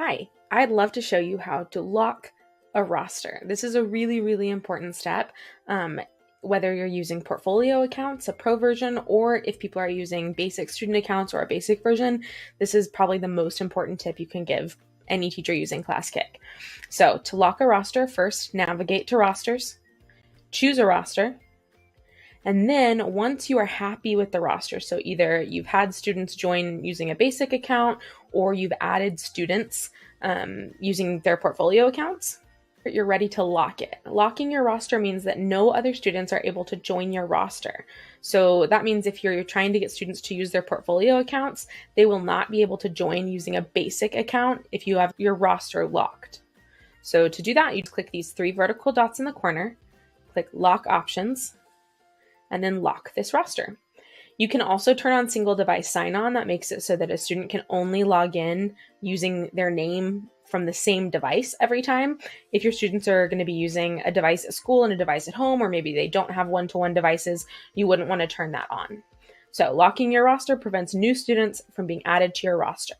Hi, I'd love to show you how to lock a roster. This is a really, really important step. Whether you're using portfolio accounts, a pro version, or if people are using basic student accounts or a basic version, this is probably the most important tip you can give any teacher using Classkick. So to lock a roster, first navigate to rosters, choose a roster, and then once you are happy with the roster, so either you've had students join using a basic account or you've added students using their portfolio accounts, you're ready to lock it. Locking your roster means that no other students are able to join your roster. So that means if you're trying to get students to use their portfolio accounts, they will not be able to join using a basic account if you have your roster locked. So to do that, you just click these three vertical dots in the corner, click Lock Options, and then lock this roster. You can also turn on single device sign-on. That makes it so that a student can only log in using their name from the same device every time. If your students are going to be using a device at school and a device at home, or maybe they don't have one-to-one devices, you wouldn't want to turn that on. So locking your roster prevents new students from being added to your roster.